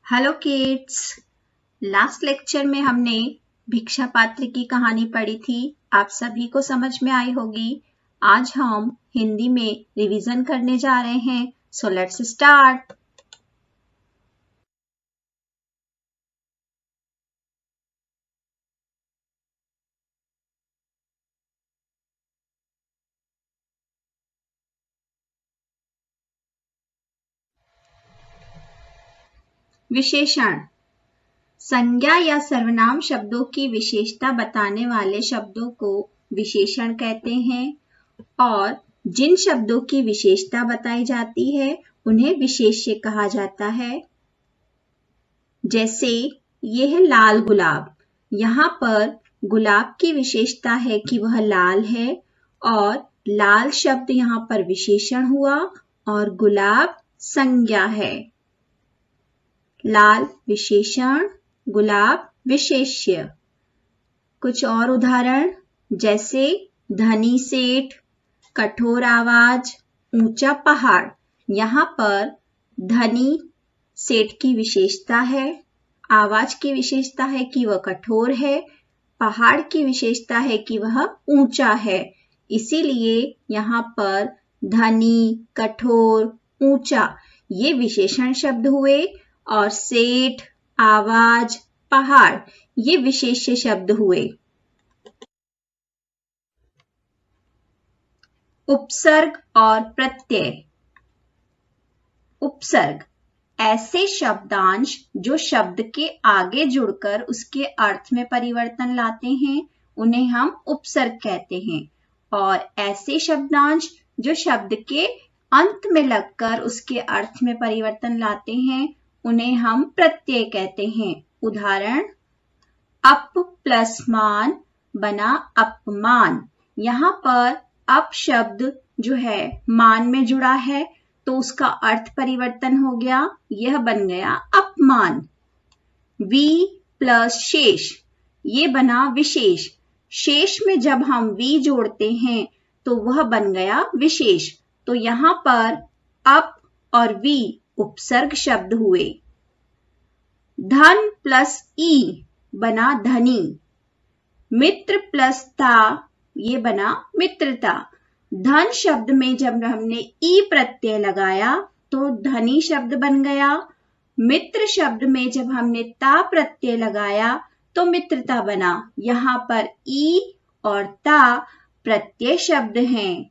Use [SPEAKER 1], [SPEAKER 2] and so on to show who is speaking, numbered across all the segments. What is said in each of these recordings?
[SPEAKER 1] Hello kids. Last lecture में हमने भिक्षा पात्र की कहानी पढ़ी थी। आप सभी को समझ में आई होगी। आज हम हिंदी में रिवीजन करने जा रहे हैं। So let's start. विशेषण। संज्ञा या सर्वनाम शब्दों की विशेषता बताने वाले शब्दों को विशेषण कहते हैं और जिन शब्दों की विशेषता बताई जाती है उन्हें विशेष्य कहा जाता है। जैसे ये है लाल गुलाब। यहाँ पर गुलाब की विशेषता है कि वह लाल है और लाल शब्द यहाँ पर विशेषण हुआ और गुलाब संज्ञा है। लाल विशेषण, गुलाब विशेष्य। कुछ और उदाहरण जैसे धनी सेठ, कठोर आवाज, ऊंचा पहाड़। यहाँ पर धनी सेठ की विशेषता है, आवाज की विशेषता है कि वह कठोर है, पहाड़ की विशेषता है कि वह ऊंचा है। इसीलिए यहाँ पर धनी, कठोर, ऊंचा ये विशेषण शब्द हुए और सेठ, आवाज, पहाड़ ये विशेष्य शब्द हुए। उपसर्ग और प्रत्यय। उपसर्ग ऐसे शब्दांश जो शब्द के आगे जुड़कर उसके अर्थ में परिवर्तन लाते हैं उन्हें हम उपसर्ग कहते हैं और ऐसे शब्दांश जो शब्द के अंत में लगकर उसके अर्थ में परिवर्तन लाते हैं उन्हें हम प्रत्यय कहते हैं। उदाहरण अप प्लस मान बना अपमान। यहाँ पर अप शब्द जो है मान में जुड़ा है तो उसका अर्थ परिवर्तन हो गया, यह बन गया अपमान। वी प्लस शेष ये बना विशेष। शेष में जब हम वी जोड़ते हैं तो वह बन गया विशेष। तो यहाँ पर अप और वी उपसर्ग शब्द हुए। धन प्लस ई बना धनी। मित्र प्लस ता ये बना मित्रता। धन शब्द में जब हमने ई प्रत्यय लगाया तो धनी शब्द बन गया। मित्र शब्द में जब हमने ता प्रत्यय लगाया तो मित्रता बना। यहाँ पर ई और ता प्रत्यय शब्द हैं।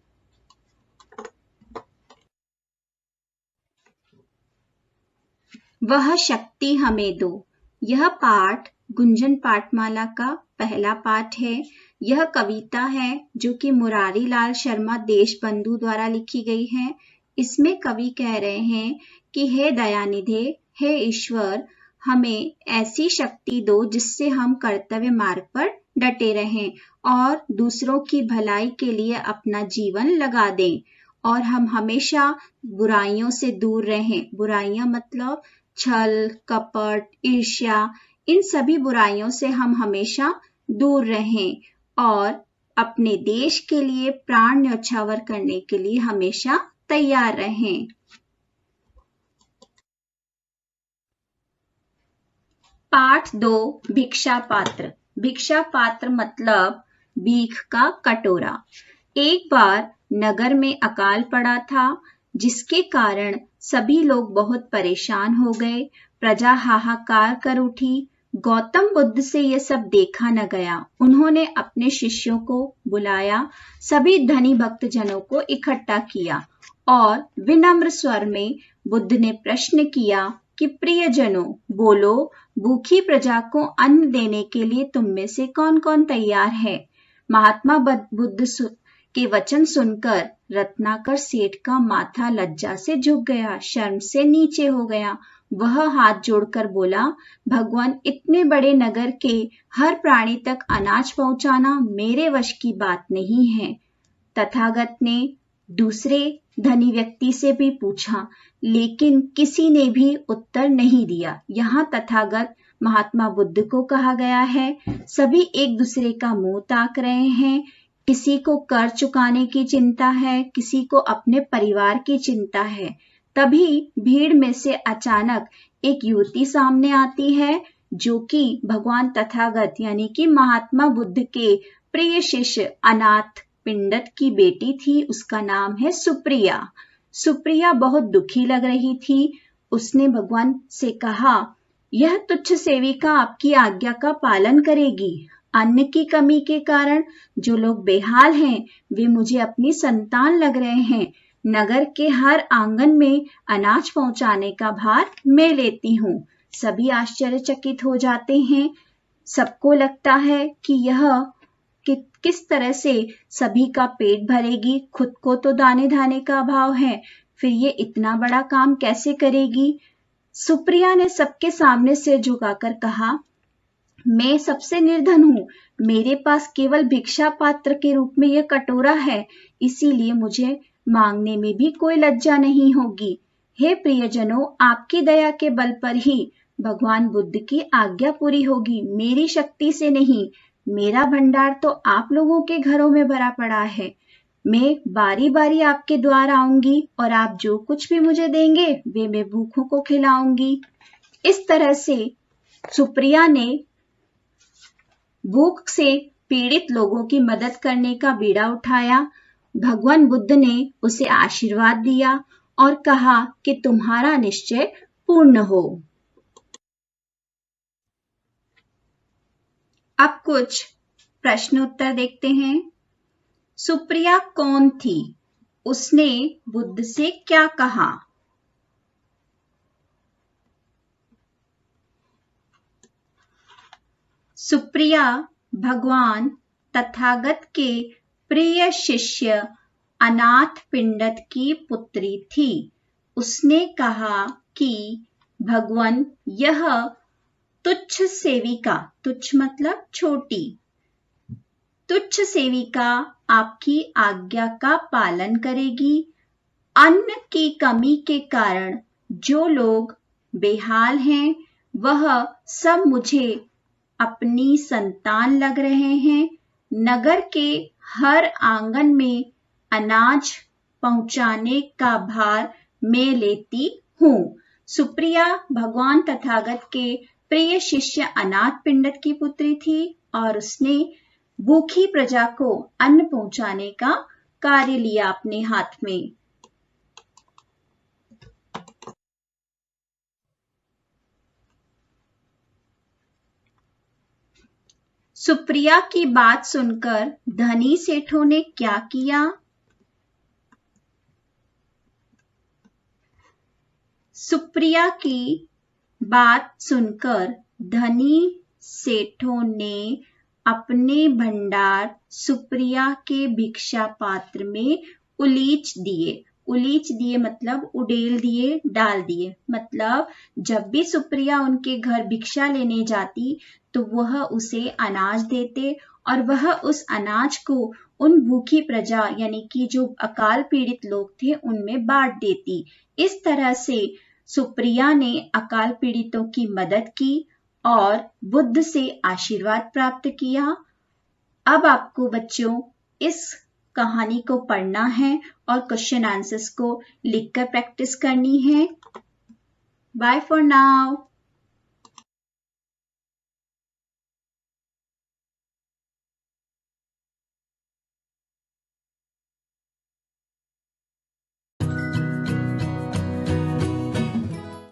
[SPEAKER 1] वह शक्ति हमें दो। यह पाठ गुंजन पाठमाला का पहला पाठ है। यह कविता है जो कि मुरारी लाल शर्मा देशबंधु द्वारा लिखी गई है। इसमें कवि कह रहे हैं कि हे दयानिधे, हे ईश्वर, हमें ऐसी शक्ति दो जिससे हम कर्तव्य मार्ग पर डटे रहें और दूसरों की भलाई के लिए अपना जीवन लगा दें और हम हमेशा बुराइयों से दूर रहें। बुराइयां मतलब छल, कपट, ईर्ष्या, इन सभी बुराइयों से हम हमेशा दूर रहें और अपने देश के लिए प्राण न्यौछावर करने के लिए हमेशा तैयार रहें। पाठ 2 भिक्षा पात्र। भिक्षा पात्र मतलब भीख का कटोरा। एक बार नगर में अकाल पड़ा था जिसके कारण सभी लोग बहुत परेशान हो गए। प्रजा हाहाकार कर उठी। गौतम बुद्ध से यह सब देखा न गया। उन्होंने अपने शिष्यों को बुलाया, सभी धनी भक्तजनों को इकट्ठा किया और विनम्र स्वर में बुद्ध ने प्रश्न किया कि प्रियजनों, बोलो, भूखी प्रजा को अन्न देने के लिए तुम में से कौन कौन तैयार है? महात्मा बुद्ध के वचन सुनकर रत्नाकर सेठ का माथा लज्जा से झुक गया, शर्म से नीचे हो गया। वह हाथ जोड़कर बोला, भगवान, इतने बड़े नगर के हर प्राणी तक अनाज पहुंचाना मेरे वश की बात नहीं है। तथागत ने दूसरे धनी व्यक्ति से भी पूछा, लेकिन किसी ने भी उत्तर नहीं दिया। यहाँ तथागत महात्मा बुद्ध को कहा गया है। सभी एक दूसरे का मुंह ताक रहे हैं। किसी को कर चुकाने की चिंता है, किसी को अपने परिवार की चिंता है। तभी भीड़ में से अचानक एक युवती सामने आती है जो कि भगवान तथागत यानी कि महात्मा बुद्ध के प्रिय शिष्य अनाथ पिंडत की बेटी थी। उसका नाम है सुप्रिया। सुप्रिया बहुत दुखी लग रही थी। उसने भगवान से कहा, यह तुच्छ सेविका आपकी आज्ञा का पालन करेगी। अन्न की कमी के कारण जो लोग बेहाल हैं वे मुझे अपनी संतान लग रहे हैं। नगर के हर आंगन में अनाज पहुंचाने का भार मैं लेती हूँ। सभी आश्चर्यचकित हो जाते हैं। सबको लगता है कि यह किस तरह से सभी का पेट भरेगी। खुद को तो दाने धाने का अभाव है, फिर ये इतना बड़ा काम कैसे करेगी। सुप्रिया ने सबके सामने सिर झुकाकर कहा, मैं सबसे निर्धन हूँ। मेरे पास केवल भिक्षा पात्र के रूप में यह कटोरा है, इसीलिए मुझे मांगने में भी कोई लज्जा नहीं होगी। हे प्रियजनों, आपकी दया के बल पर ही भगवान बुद्ध की आज्ञा पूरी होगी, मेरी शक्ति से नहीं। मेरा भंडार तो आप लोगों के घरों में भरा पड़ा है। मैं बारी बारी आपके द्वार आऊंगी और आप जो कुछ भी मुझे देंगे वे मैं भूखों को खिलाऊंगी। इस तरह से सुप्रिया ने भूख से पीड़ित लोगों की मदद करने का बीड़ा उठाया। भगवान बुद्ध ने उसे आशीर्वाद दिया और कहा कि तुम्हारा निश्चय पूर्ण हो। अब कुछ प्रश्न उत्तर देखते हैं। सुप्रिया कौन थी? उसने बुद्ध से क्या कहा? सुप्रिया भगवान तथागत के प्रिय शिष्य अनाथ पिंडत की पुत्री थी। उसने कहा कि भगवान, यह तुच्छ सेविका, तुच्छ मतलब छोटी, तुच्छ सेविका आपकी आज्ञा का पालन करेगी। अन्न की कमी के कारण जो लोग बेहाल हैं वह सब मुझे अपनी संतान लग रहे हैं। नगर के हर आंगन में अनाज पहुंचाने का भार मैं लेती हूँ। सुप्रिया भगवान तथागत के प्रिय शिष्य अनाथ पिंडत की पुत्री थी और उसने भूखी प्रजा को अन्न पहुंचाने का कार्य लिया अपने हाथ में। सुप्रिया की बात सुनकर धनी सेठों ने क्या किया? सुप्रिया की बात सुनकर धनी सेठों ने अपने भंडार सुप्रिया के भिक्षा पात्र में उलीच दिए। उलीच दिए मतलब उडेल दिए, डाल दिए। मतलब जब भी सुप्रिया उनके घर भिक्षा लेने जाती तो वह उसे अनाज देते और वह उस अनाज को उन भूखी प्रजा यानी कि जो अकाल पीड़ित लोग थे उनमें बांट देती। इस तरह से सुप्रिया ने अकाल पीड़ितों की मदद की और बुद्ध से आशीर्वाद प्राप्त किया। अब आपको बच्चों इस कहानी को पढ़ना है और क्वेश्चन आंसर्स को लिखकर प्रैक्टिस करनी है। Bye for now.